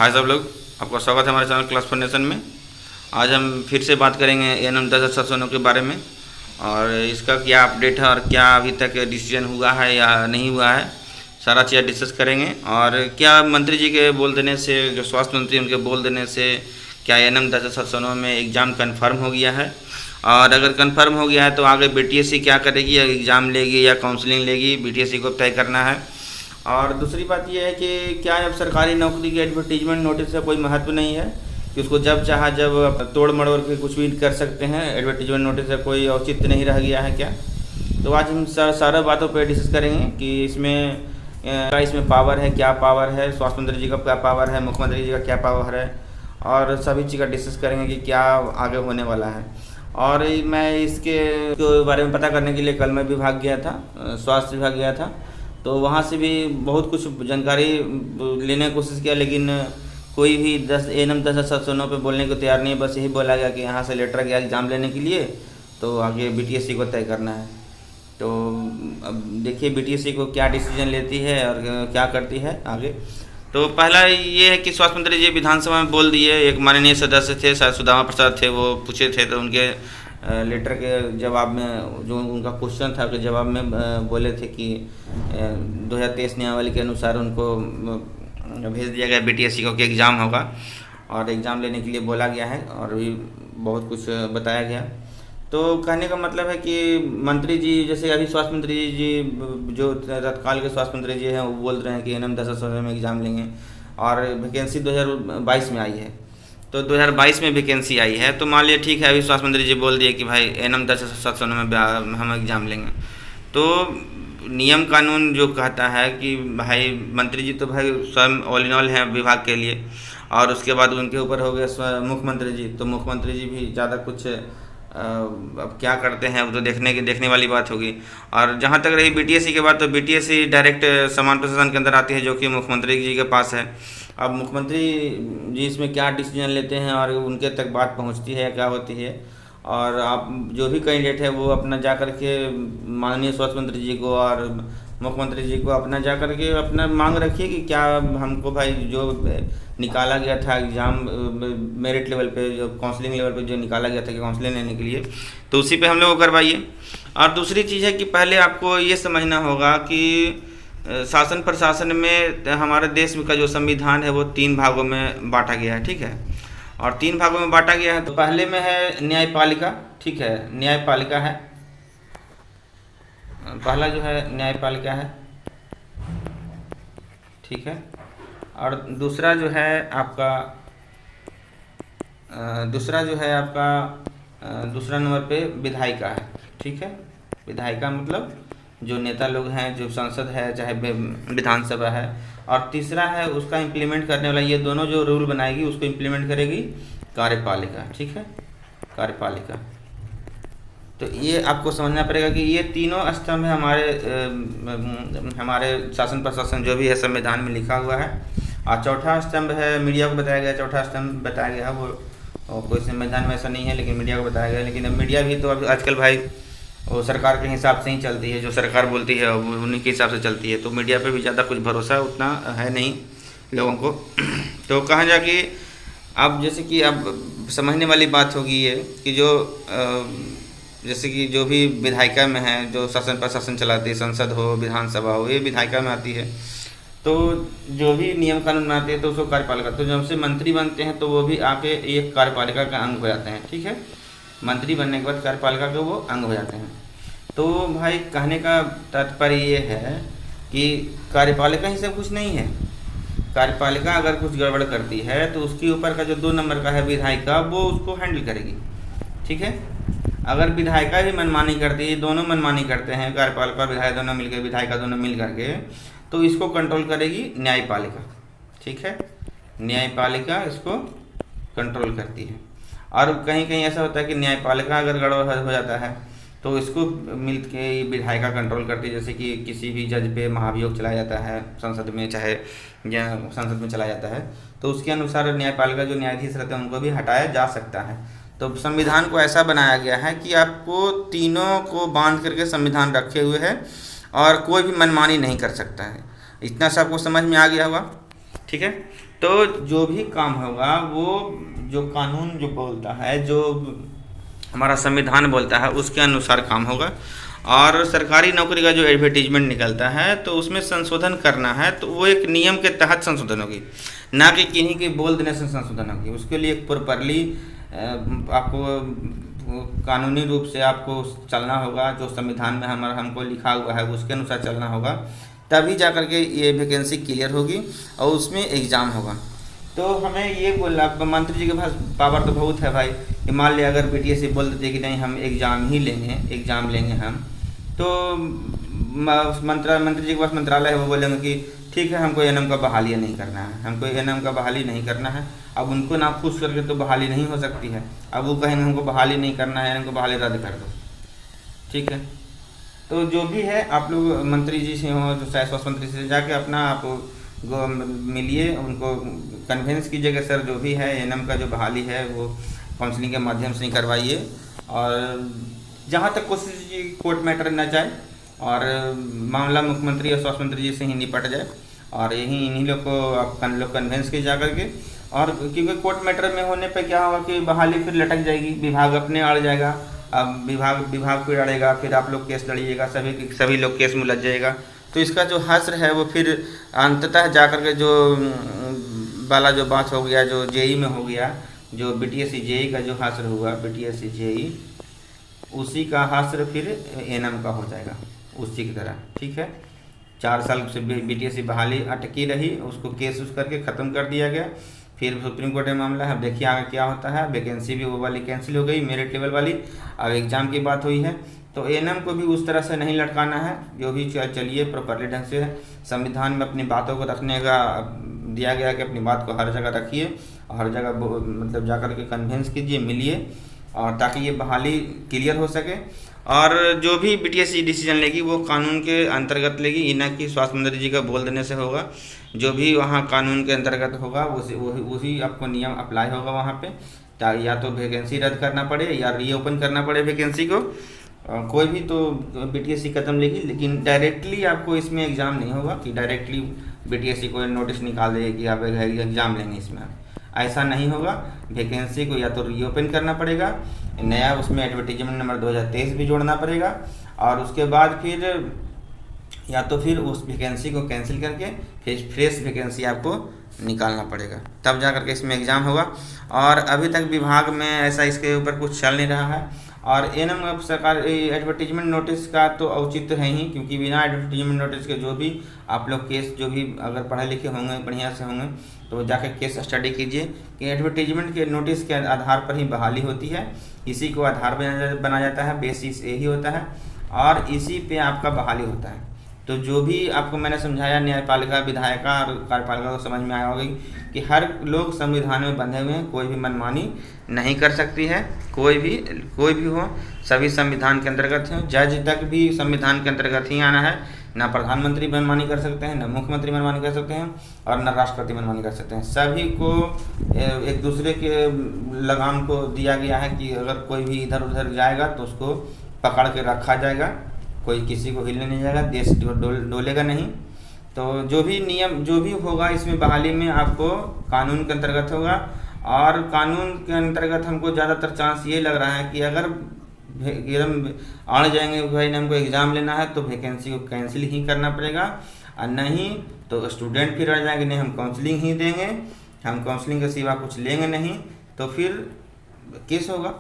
हाय सब लोग, आपका स्वागत है हमारे चैनल क्लास फॉर नेशन में। आज हम फिर से बात करेंगे एएनएम 10,709 के बारे में और इसका क्या अपडेट है और क्या अभी तक डिसीजन हुआ है या नहीं हुआ है, सारा चीज़ डिस्कस करेंगे। और क्या मंत्री जी के बोल देने से, जो स्वास्थ्य मंत्री उनके बोल देने से क्या एएनएम 10,709 में एग्ज़ाम कन्फर्म हो गया है, और अगर कन्फर्म हो गया है तो आगे बीटीएससी क्या करेगी, या एग्ज़ाम लेगी या काउंसलिंग लेगी, बीटीएससी को तय करना है। और दूसरी बात यह है कि क्या अब सरकारी नौकरी के एडवर्टीजमेंट नोटिस का कोई महत्व नहीं है कि उसको जब चाहा जब तोड़ मड़ोड़ के कुछ भी कर सकते हैं, एडवर्टीजमेंट नोटिस का कोई औचित्य नहीं रह गया है क्या। तो आज हम सारा बातों पर डिस्कस करेंगे कि इसमें पावर है, क्या पावर है, स्वास्थ्य मंत्री जी का क्या पावर है, मुख्यमंत्री जी का क्या पावर है, और सभी चीज़ का डिस्कस करेंगे कि क्या आगे होने वाला है। और मैं इसके बारे में पता करने के लिए कल मैं विभाग गया था, स्वास्थ्य विभाग गया था, तो वहाँ से भी बहुत कुछ जानकारी लेने की कोशिश किया, लेकिन कोई भी एएनएम 10,709 पे बोलने को तैयार नहीं। बस यही बोला गया कि यहाँ से लेटर गया एग्ज़ाम लेने के लिए, तो आगे बीटीएससी को तय करना है। तो अब देखिए बीटीएससी को क्या डिसीजन लेती है और क्या करती है आगे। तो पहला ये है कि स्वास्थ्य मंत्री जी विधानसभा में बोल दिए, एक माननीय सदस्य थे, शायद सुदामा प्रसाद थे, वो पूछे थे तो उनके लेटर के जवाब में, जो उनका क्वेश्चन था, के जवाब में बोले थे कि 2023 नियमावली के अनुसार उनको भेज दिया गया बीटीएससी को कि एग्ज़ाम होगा, और एग्ज़ाम लेने के लिए बोला गया है और भी बहुत कुछ बताया गया। तो कहने का मतलब है कि मंत्री जी, जैसे अभी स्वास्थ्य मंत्री जी जो तत्काल के स्वास्थ्य मंत्री जी हैं, वो बोल रहे हैं कि एएनएम 10,709 में एग्ज़ाम लेंगे, और वैकेंसी 2022 में आई है, तो 2022 में वैकेंसी आई है। तो मान लिया ठीक है, अभी स्वास्थ्य मंत्री जी बोल दिए कि भाई एएनएम 10,709 में हम एग्ज़ाम लेंगे, तो नियम कानून जो कहता है कि भाई मंत्री जी तो भाई स्वयं ऑल इन ऑल हैं विभाग के लिए, और उसके बाद उनके ऊपर हो गए मुख्यमंत्री जी, तो मुख्यमंत्री जी भी ज़्यादा कुछ अब क्या करते हैं वो तो देखने वाली बात होगी। और जहाँ तक रही बीटीएससी के बाद, तो बीटीएससी डायरेक्ट समान प्रशासन के अंदर आती है, जो कि मुख्यमंत्री जी के पास है। अब मुख्यमंत्री जी इसमें क्या डिसीजन लेते हैं और उनके तक बात पहुंचती है, क्या होती है, और आप जो भी कैंडिडेट है वो अपना जा कर के माननीय स्वास्थ्य मंत्री जी को और मुख्यमंत्री जी को अपना जा कर के अपना मांग रखिए कि क्या हमको भाई जो निकाला गया था एग्ज़ाम मेरिट लेवल पे, जो काउंसलिंग लेवल पे जो निकाला गया था कि काउंसलिंग लेने के लिए, तो उसी पे हम लोग को करवाइए। और दूसरी चीज़ है कि पहले आपको ये समझना होगा कि शासन प्रशासन में हमारे देश का जो संविधान है वो 3 भागों में बांटा गया है, ठीक है। और 3 भागों में बांटा गया है, तो पहले में है न्यायपालिका, ठीक है, न्यायपालिका है, पहला जो है न्यायपालिका है, ठीक है। और दूसरा जो है आपका दूसरा नंबर पे विधायिका है, ठीक है। विधायिका मतलब जो नेता लोग हैं, जो संसद है, चाहे विधानसभा है। और तीसरा है उसका इम्प्लीमेंट करने वाला, ये दोनों जो रूल बनाएगी उसको इम्प्लीमेंट करेगी कार्यपालिका, ठीक है, कार्यपालिका। तो ये आपको समझना पड़ेगा कि ये तीनों स्तंभ है हमारे शासन प्रशासन जो भी है संविधान में लिखा हुआ है। और चौथा स्तंभ है मीडिया को बताया गया, चौथा स्तंभ बताया गया, वो कोई संविधान में ऐसा नहीं है, लेकिन मीडिया को बताया गया। लेकिन अब मीडिया भी तो अब आजकल भाई वो सरकार के हिसाब से ही चलती है, जो सरकार बोलती है उन्हीं के हिसाब से चलती है, तो मीडिया पे भी ज़्यादा कुछ भरोसा उतना है नहीं लोगों को। तो कहा जाए कि अब जैसे कि अब समझने वाली बात होगी ये कि जो जैसे कि जो भी विधायिका में है, जो शासन प्रशासन चलाती है, संसद हो, विधानसभा हो, ये विधायिका में आती है। तो जो भी नियम कानून बनाते हैं तो उसको कार्यपालिका, तो जब से मंत्री बनते हैं तो वो भी आके एक कार्यपालिका का अंग हो जाते हैं, ठीक है। मंत्री बनने के बाद कार्यपालिका के वो अंग हो जाते हैं। तो भाई कहने का तात्पर्य ये है कि कार्यपालिका ही सब कुछ नहीं है। कार्यपालिका अगर कुछ गड़बड़ करती है तो उसके ऊपर का जो 2 नंबर का है विधायिका, वो उसको हैंडल करेगी, ठीक है। अगर विधायिका भी मनमानी करती है, दोनों मनमानी करते हैं, कार्यपालिका विधायक दोनों मिलकर, विधायिका दोनों मिल करके, तो इसको कंट्रोल करेगी न्यायपालिका, ठीक है। न्यायपालिका इसको कंट्रोल करती है। और कहीं कहीं ऐसा होता है कि न्यायपालिका अगर गड़बड़ हो जाता है तो इसको मिल के विधायिका कंट्रोल करती है। जैसे कि किसी भी जज पे महाभियोग चलाया जाता है संसद में, चाहे या संसद में चलाया जाता है, तो उसके अनुसार न्यायपालिका जो न्यायाधीश रहते हैं उनको भी हटाया जा सकता है। तो संविधान को ऐसा बनाया गया है कि आपको तीनों को बांध करके संविधान रखे हुए है और कोई भी मनमानी नहीं कर सकता है। इतना सा आपको समझ में आ गया होगा, ठीक है। तो जो भी काम होगा वो जो कानून जो बोलता है, जो हमारा संविधान बोलता है, उसके अनुसार काम होगा। और सरकारी नौकरी का जो एडवर्टीजमेंट निकलता है तो उसमें संशोधन करना है तो वो एक नियम के तहत संशोधन होगी, ना कि किन्हीं के बोल देने से संशोधन होगी। उसके लिए एक प्रॉपरली आपको कानूनी रूप से आपको चलना होगा, जो संविधान में हमको लिखा हुआ है उसके अनुसार चलना होगा, तभी जा कर के ये वैकेंसी क्लियर होगी और उसमें एग्ज़ाम होगा। तो हमें ये बोलना, मंत्री जी के पास पावर तो बहुत है भाई, कि मान लिया अगर बीटीएस बोल देते कि नहीं हम एग्ज़ाम ही लेंगे, एग्ज़ाम लेंगे हम, तो मंत्री जी के पास मंत्रालय है, वो बोलेंगे कि ठीक है हमको एएनएम का बहाली नहीं करना है, हमको एएनएम का बहाली नहीं करना है। अब उनको ना खुश करके तो बहाली नहीं हो सकती है। अब वो कहेंगे हमको बहाली नहीं करना है, एएनएम को बहाली रद्द कर दो, ठीक है। तो जो भी है आप लोग मंत्री जी से हो, जो स्वास्थ्य मंत्री से जाके अपना आप मिलिए, उनको कन्विंस कीजिएगा सर जो भी है एएनएम का जो बहाली है वो काउंसलिंग के माध्यम से ही करवाइए, और जहाँ तक कोशिश कीजिए कोर्ट मैटर न जाए और मामला मुख्यमंत्री और स्वास्थ्य मंत्री जी से ही निपट जाए, और यही इन्हीं लोग को आप लोग कन्विंस किए जा करके। और क्योंकि कोर्ट मैटर में होने पे क्या होगा कि बहाली फिर लटक जाएगी, विभाग अपने अड़ जाएगा, अब विभाग फिर अड़ेगा, फिर आप लोग केस लड़िएगा, सभी लोग केस में लग जाएगा। तो इसका जो हश्र है वो फिर अंततः जा कर के जो वाला जो बात हो गया, जो जेई में हो गया, जो बीटीएससी जेई का जो हश्र हुआ, बीटीएससी जेई, उसी का हश्र फिर एएनएम का हो जाएगा उसी की तरह, ठीक है। 4 साल से बीटीएससी बहाली अटकी रही, उसको केस करके ख़त्म कर दिया गया, फिर सुप्रीम कोर्ट में मामला है। अब देखिए आगे क्या होता है। वैकेंसी भी वो वाली कैंसिल हो गई, मेरिट लेवल वाली, अब एग्ज़ाम की बात हुई है। तो एएनएम को भी उस तरह से नहीं लटकाना है, जो भी चलिए प्रॉपरली ढंग से संविधान में अपनी बातों को रखने का दिया गया कि अपनी बात को हर जगह रखिए, हर जगह मतलब जा कर के कन्विंस कीजिए, मिलिए, और ताकि ये बहाली क्लियर हो सके। और जो भी बीटीएससी डिसीजन लेगी वो कानून के अंतर्गत लेगी, ये ना कि स्वास्थ्य मंत्री जी का बोल देने से होगा। जो भी वहाँ कानून के अंतर्गत होगा उसी आपको नियम अप्लाई होगा वहाँ पे, ताकि या तो वैकेंसी रद्द करना पड़े या रीओपन करना पड़े वैकेंसी को। कोई भी तो बीटीएससी कदम लेगी, लेकिन डायरेक्टली आपको इसमें एग्ज़ाम नहीं होगा कि डायरेक्टली बीटीएससी को नोटिस निकाल देगी कि आप एग्ज़ाम लेंगे, इसमें ऐसा नहीं होगा। वैकेंसी को या तो रीओपन करना पड़ेगा, नया उसमें एडवर्टीजमेंट नंबर 2023 भी जोड़ना पड़ेगा, और उसके बाद फिर या तो फिर उस वैकेंसी को कैंसिल करके फिर फ्रेश वैकेंसी आपको निकालना पड़ेगा, तब जा करके इसमें एग्ज़ाम होगा। और अभी तक विभाग में ऐसा इसके ऊपर कुछ चल नहीं रहा है। और एएनएम सरकार एडवर्टीजमेंट नोटिस का तो औचित्य है ही, क्योंकि बिना एडवर्टीजमेंट नोटिस के जो भी आप लोग केस, जो भी अगर पढ़े लिखे होंगे, बढ़िया से होंगे, तो जाकर केस स्टडी कीजिए कि एडवर्टीजमेंट के नोटिस के आधार पर ही बहाली होती है, इसी को आधार बना जाता है, बेसिस यही होता है, और इसी पे आपका बहाली होता है। तो जो भी आपको मैंने समझाया, न्यायपालिका, विधायिका और कार्यपालिका को समझ में आया होगा कि हर लोग संविधान में बंधे हुए हैं, कोई भी मनमानी नहीं कर सकती है, कोई भी हो, सभी संविधान के अंतर्गत हैं। जज तक भी संविधान के अंतर्गत ही आना है, ना प्रधानमंत्री मनमानी कर सकते हैं, ना मुख्यमंत्री मनमानी कर सकते हैं, और न राष्ट्रपति मनमानी कर सकते हैं। सभी को एक दूसरे के लगाम को दिया गया है कि अगर कोई भी इधर उधर जाएगा तो उसको पकड़ के रखा जाएगा, कोई किसी को हिलने नहीं जाएगा, देश डोलेगा नहीं। तो जो भी नियम जो भी होगा इसमें बहाली में आपको कानून के अंतर्गत होगा, और कानून के अंतर्गत हमको ज़्यादातर चांस ये लग रहा है कि अगर एकदम अड़ जाएंगे भाई हमको एग्ज़ाम लेना है तो वैकेंसी को कैंसिल ही करना पड़ेगा, और नहीं तो स्टूडेंट फिर अड़ जाएंगे, नहीं हम काउंसलिंग ही देंगे, हम काउंसलिंग के सिवा कुछ लेंगे नहीं, तो फिर केस होगा,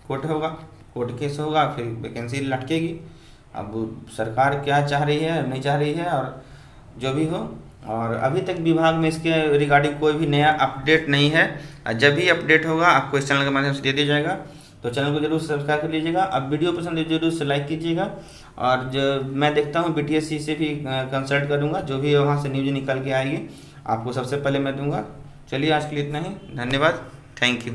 कोर्ट केस होगा, फिर वैकेंसी लटकेगी। अब सरकार क्या चाह रही है नहीं चाह रही है, और जो भी हो। और अभी तक विभाग में इसके रिगार्डिंग कोई भी नया अपडेट नहीं है, जब भी अपडेट होगा आपको इस चैनल के माध्यम से दे दिया जाएगा। तो चैनल को जरूर सब्सक्राइब कर लीजिएगा। अब वीडियो पसंद है जरूर से लाइक कीजिएगा, और जो मैं देखता हूँ बीटीएससी से भी कंसल्ट करूँगा, जो भी वहाँ से न्यूज़ निकल के आएगी आपको सबसे पहले मैं दूँगा। चलिए आज के लिए इतना ही, धन्यवाद, थैंक यू।